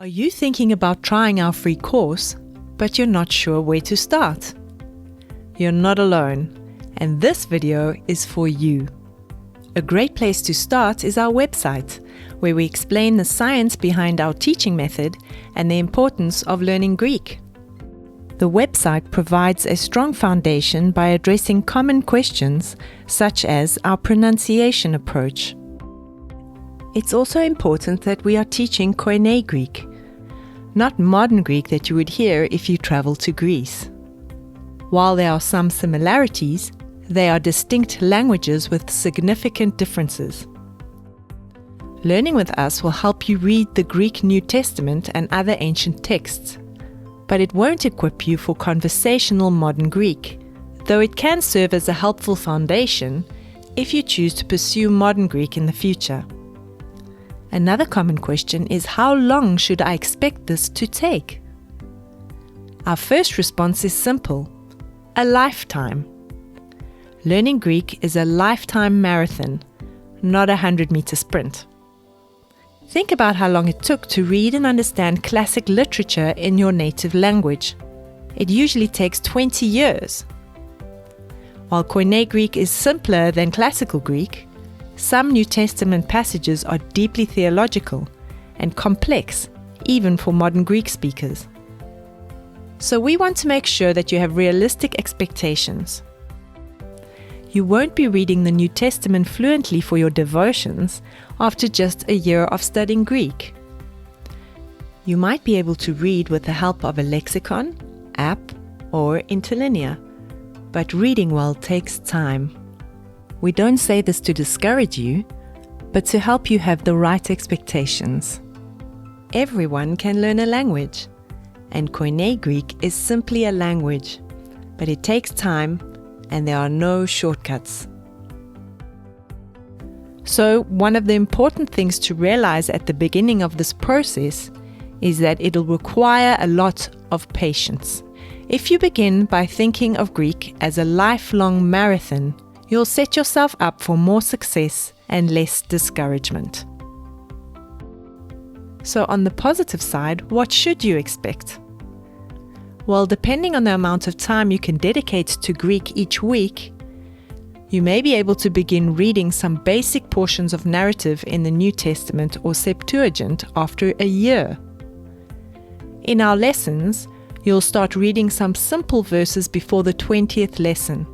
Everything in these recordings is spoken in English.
Are you thinking about trying our free course, but you're not sure where to start? You're not alone, and this video is for you. A great place to start is our website, where we explain the science behind our teaching method and the importance of learning Greek. The website provides a strong foundation by addressing common questions, such as our pronunciation approach. It's also important that we are teaching Koine Greek, not modern Greek that you would hear if you travel to Greece. While there are some similarities, they are distinct languages with significant differences. Learning with us will help you read the Greek New Testament and other ancient texts, but it won't equip you for conversational modern Greek, though it can serve as a helpful foundation if you choose to pursue modern Greek in the future. Another common question is, how long should I expect this to take? Our first response is simple: a lifetime. Learning Greek is a lifetime marathon, not a 100-meter sprint. Think about how long it took to read and understand classic literature in your native language. It usually takes 20 years. While Koine Greek is simpler than classical Greek, some New Testament passages are deeply theological and complex, even for modern Greek speakers. So we want to make sure that you have realistic expectations. You won't be reading the New Testament fluently for your devotions after just a year of studying Greek. You might be able to read with the help of a lexicon, app, or interlinear, but reading well takes time. We don't say this to discourage you, but to help you have the right expectations. Everyone can learn a language, and Koine Greek is simply a language, but it takes time and there are no shortcuts. So, one of the important things to realize at the beginning of this process is that it'll require a lot of patience. If you begin by thinking of Greek as a lifelong marathon, you'll set yourself up for more success and less discouragement. So on the positive side, what should you expect? Well, depending on the amount of time you can dedicate to Greek each week, you may be able to begin reading some basic portions of narrative in the New Testament or Septuagint after a year. In our lessons, you'll start reading some simple verses before the 20th lesson.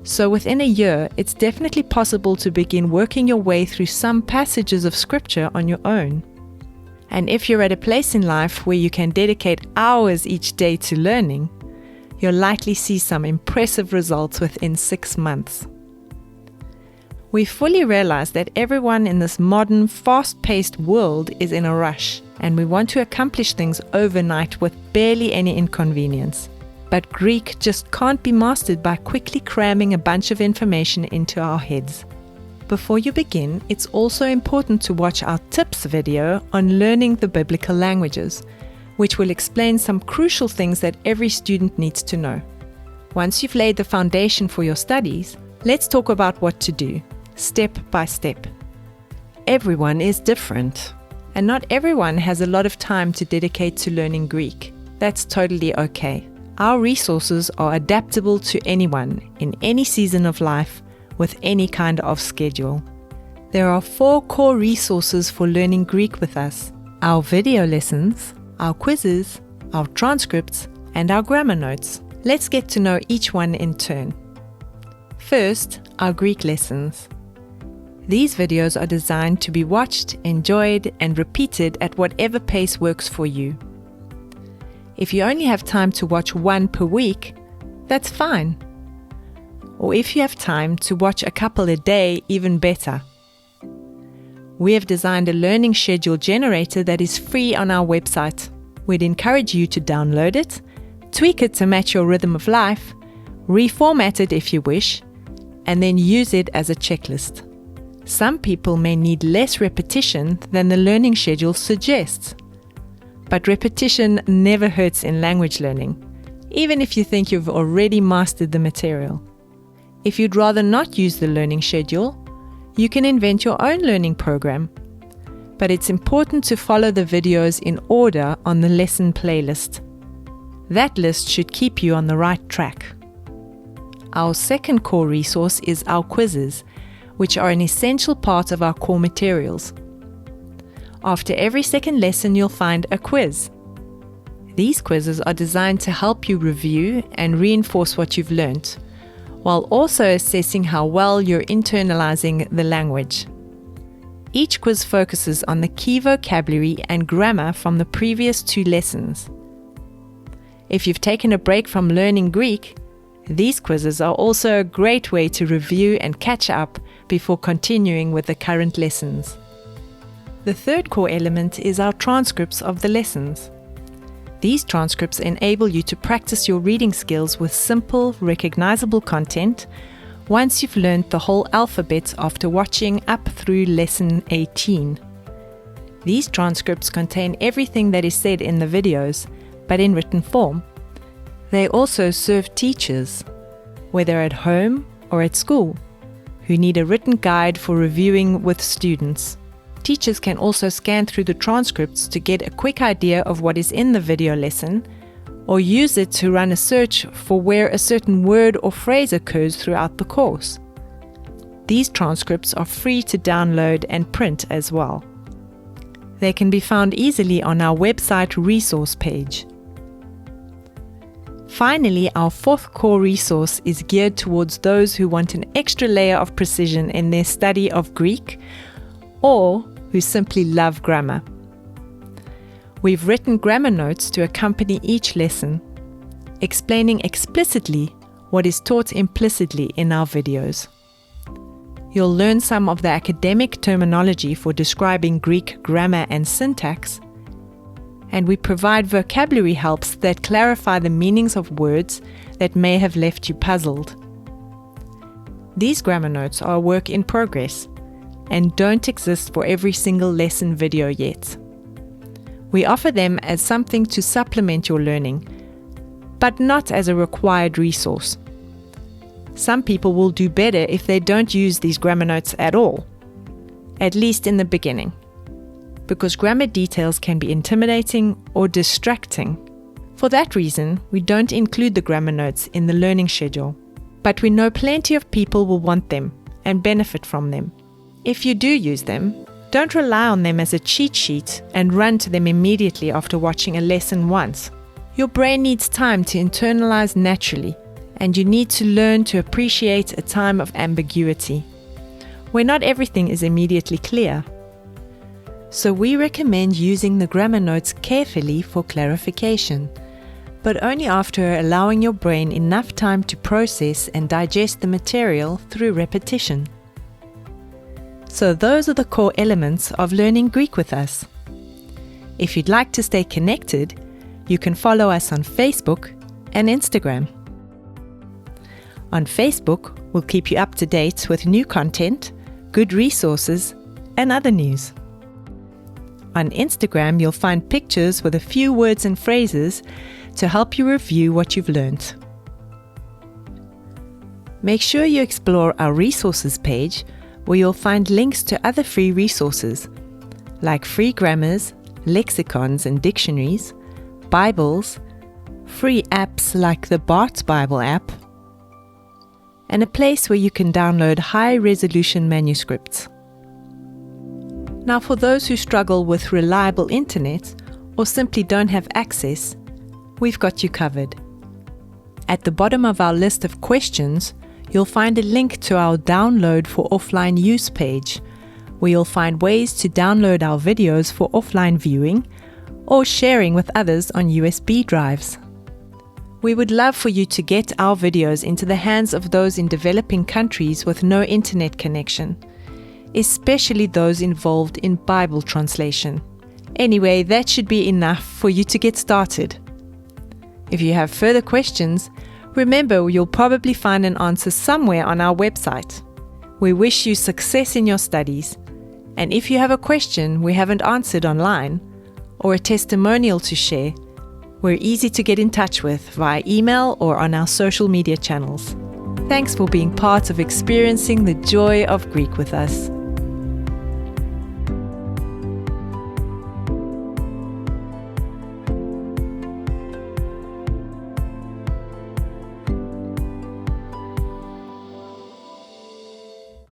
So within a year, it's definitely possible to begin working your way through some passages of scripture on your own. And if you're at a place in life where you can dedicate hours each day to learning, you'll likely see some impressive results within 6 months. We fully realize that everyone in this modern, fast-paced world is in a rush, and we want to accomplish things overnight with barely any inconvenience. But Greek just can't be mastered by quickly cramming a bunch of information into our heads. Before you begin, it's also important to watch our tips video on learning the biblical languages, which will explain some crucial things that every student needs to know. Once you've laid the foundation for your studies, let's talk about what to do, step by step. Everyone is different, and not everyone has a lot of time to dedicate to learning Greek. That's totally okay. Our resources are adaptable to anyone in any season of life with any kind of schedule. There are 4 core resources for learning Greek with us: our video lessons, our quizzes, our transcripts, and our grammar notes. Let's get to know each one in turn. First, our Greek lessons. These videos are designed to be watched, enjoyed, and repeated at whatever pace works for you. If you only have time to watch 1 per week, that's fine. Or if you have time to watch a couple a day, even better. We have designed a learning schedule generator that is free on our website. We'd encourage you to download it, tweak it to match your rhythm of life, reformat it if you wish, and then use it as a checklist. Some people may need less repetition than the learning schedule suggests. But repetition never hurts in language learning, even if you think you've already mastered the material. If you'd rather not use the learning schedule, you can invent your own learning program. but it's important to follow the videos in order on the lesson playlist. That list should keep you on the right track. Our second core resource is our quizzes, which are an essential part of our core materials. After every second lesson, you'll find a quiz. These quizzes are designed to help you review and reinforce what you've learnt, while also assessing how well you're internalizing the language. Each quiz focuses on the key vocabulary and grammar from the previous 2 lessons. If you've taken a break from learning Greek, these quizzes are also a great way to review and catch up before continuing with the current lessons. The third core element is our transcripts of the lessons. These transcripts enable you to practice your reading skills with simple, recognizable content once you've learned the whole alphabet after watching up through lesson 18. These transcripts contain everything that is said in the videos, but in written form. They also serve teachers, whether at home or at school, who need a written guide for reviewing with students. Teachers can also scan through the transcripts to get a quick idea of what is in the video lesson, or use it to run a search for where a certain word or phrase occurs throughout the course. These transcripts are free to download and print as well. They can be found easily on our website resource page. Finally, our fourth core resource is geared towards those who want an extra layer of precision in their study of Greek, or who simply love grammar. We've written grammar notes to accompany each lesson, explaining explicitly what is taught implicitly in our videos. You'll learn some of the academic terminology for describing Greek grammar and syntax, and we provide vocabulary helps that clarify the meanings of words that may have left you puzzled. These grammar notes are a work in progress and don't exist for every single lesson video yet. We offer them as something to supplement your learning, but not as a required resource. Some people will do better if they don't use these grammar notes at all, at least in the beginning, because grammar details can be intimidating or distracting. For that reason, we don't include the grammar notes in the learning schedule, but we know plenty of people will want them and benefit from them. If you do use them, don't rely on them as a cheat sheet and run to them immediately after watching a lesson once. Your brain needs time to internalize naturally, and you need to learn to appreciate a time of ambiguity, where not everything is immediately clear. So we recommend using the grammar notes carefully for clarification, but only after allowing your brain enough time to process and digest the material through repetition. So those are the core elements of learning Greek with us. If you'd like to stay connected, you can follow us on Facebook and Instagram. On Facebook, we'll keep you up to date with new content, good resources, and other news. On Instagram, you'll find pictures with a few words and phrases to help you review what you've learned. Make sure you explore our resources page, where you'll find links to other free resources, like free grammars, lexicons and dictionaries, Bibles, free apps like the Bart's Bible app, and a place where you can download high-resolution manuscripts. Now, for those who struggle with reliable internet or simply don't have access, we've got you covered. At the bottom of our list of questions, you'll find a link to our Download for Offline Use page, where you'll find ways to download our videos for offline viewing or sharing with others on USB drives. We would love for you to get our videos into the hands of those in developing countries with no internet connection, especially those involved in Bible translation. Anyway, that should be enough for you to get started. If you have further questions, remember you'll probably find an answer somewhere on our website. We wish you success in your studies, and if you have a question we haven't answered online, or a testimonial to share, we're easy to get in touch with via email or on our social media channels. Thanks for being part of experiencing the joy of Greek with us.